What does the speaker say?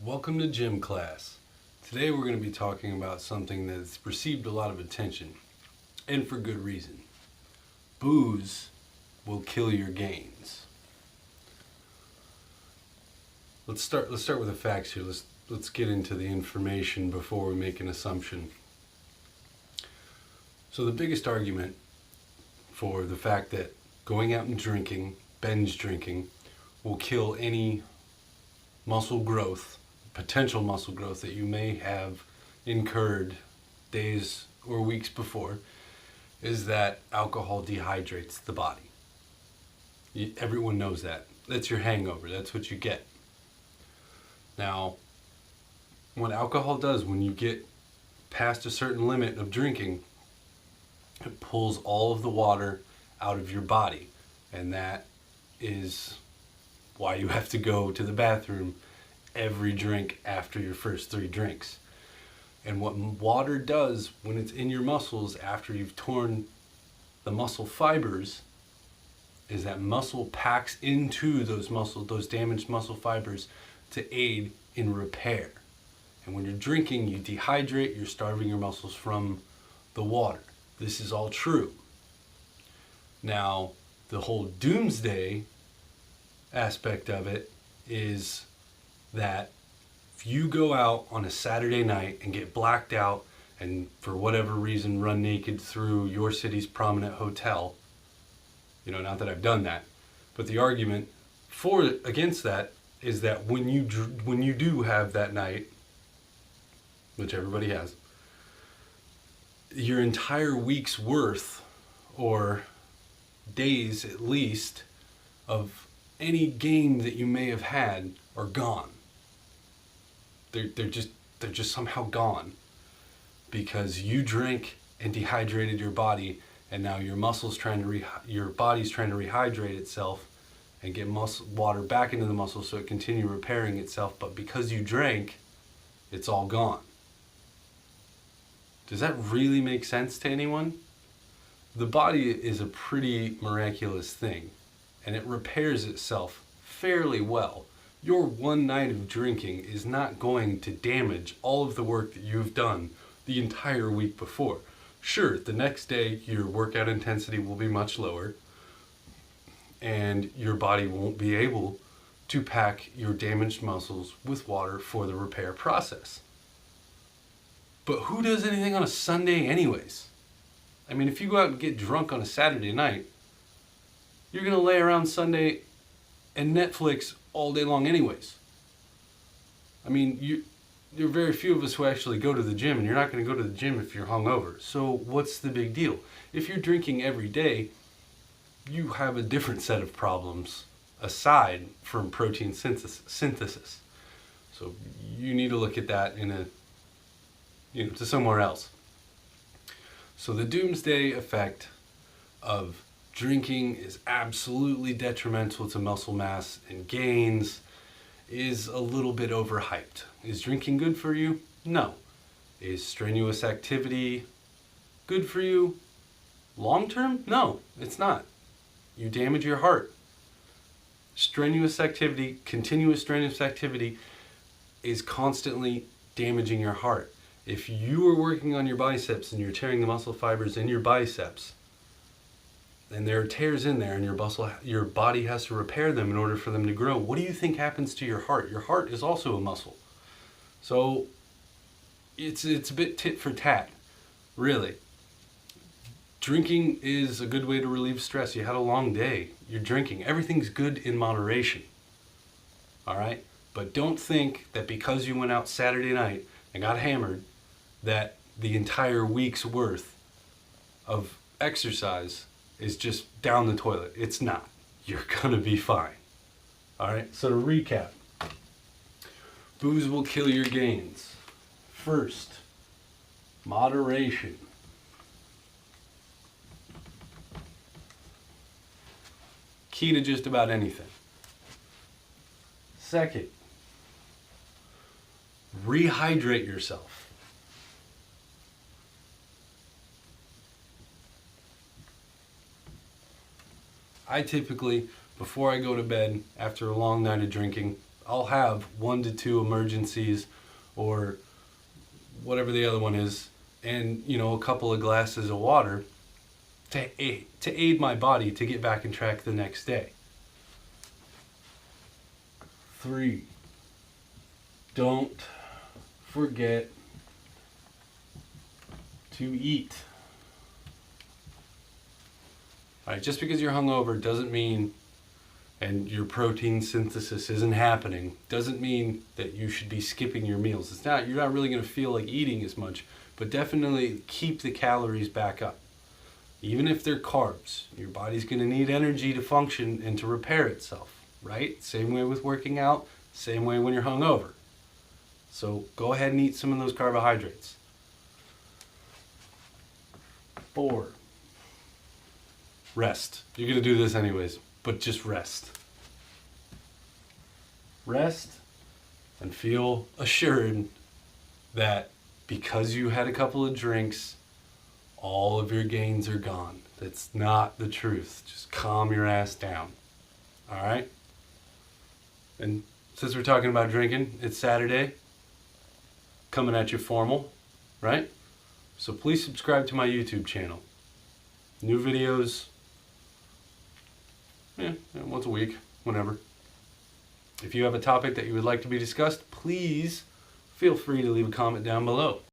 Welcome to gym class. Today we're going to be talking about something that's received a lot of attention, and for good reason. Booze will kill your gains. Let's start with the facts here. Let's get into the information before we make an assumption. So the biggest argument for the fact that going out and drinking, binge drinking, will kill any muscle growth, potential muscle growth that you may have incurred days or weeks before, is that alcohol dehydrates the body. Everyone knows that. That's your hangover. That's what you get. Now, what alcohol does when you get past a certain limit of drinking, it pulls all of the water out of your body. And that is why you have to go to the bathroom every drink after your first 3 drinks. And what water does when it's in your muscles after you've torn the muscle fibers is that muscle packs into those damaged muscle fibers to aid in repair. And when you're drinking, you dehydrate, you're starving your muscles from the water. This is all true. Now, the whole doomsday aspect of it is that if you go out on a Saturday night and get blacked out and for whatever reason run naked through your city's prominent hotel, not that I've done that, but the argument against that is that when you do have that night, which everybody has, your entire week's worth, or days at least, of any gain that you may have had are gone. They're just somehow gone because you drank and dehydrated your body, and now your body's trying to rehydrate itself and get water back into the muscle so it continue repairing itself. But because you drank, it's all gone. Does that really make sense to anyone? The body is a pretty miraculous thing, and it repairs itself fairly well. Your one night of drinking is not going to damage all of the work that you've done the entire week before. Sure, the next day your workout intensity will be much lower, and your body won't be able to pack your damaged muscles with water for the repair process. But who does anything on a Sunday anyways? I mean, if you go out and get drunk on a Saturday night, you're going to lay around Sunday and Netflix all day long anyways. I mean, there are very few of us who actually go to the gym, and you're not going to go to the gym if you're hungover. So what's the big deal? If you're drinking every day, you have a different set of problems aside from protein synthesis. So you need to look at that to somewhere else. So the doomsday effect of drinking is absolutely detrimental to muscle mass and gains is a little bit overhyped. Is drinking good for you? No. Is strenuous activity good for you long term? No, it's not. You damage your heart. Continuous strenuous activity is constantly damaging your heart. If you are working on your biceps and you're tearing the muscle fibers in your biceps, and there are tears in there, and your body has to repair them in order for them to grow, what do you think happens to your heart? Your heart is also a muscle. So it's a bit tit for tat, really. Drinking is a good way to relieve stress. You had a long day. You're drinking. Everything's good in moderation. All right? But don't think that because you went out Saturday night and got hammered, that the entire week's worth of exercise is just down the toilet. It's not. You're gonna be fine. All right, so to recap, booze will kill your gains. First, moderation. Key to just about anything. Second, rehydrate yourself. I typically, before I go to bed, after a long night of drinking, I'll have 1 to 2 emergencies or whatever the other one is, and a couple of glasses of water to aid my body to get back on track the next day. 3, don't forget to eat. All right, just because you're hungover doesn't mean, and your protein synthesis isn't happening, doesn't mean that you should be skipping your meals. You're not really going to feel like eating as much, but definitely keep the calories back up. Even if they're carbs, your body's going to need energy to function and to repair itself, right? Same way with working out, same way when you're hungover. So go ahead and eat some of those carbohydrates. 4, rest. You're going to do this anyways, but just rest. Rest and feel assured that because you had a couple of drinks, all of your gains are gone. That's not the truth. Just calm your ass down. All right? And since we're talking about drinking, it's Saturday, coming at you formal, right? So please subscribe to my YouTube channel. New videos, once a week, whenever. If you have a topic that you would like to be discussed, please feel free to leave a comment down below.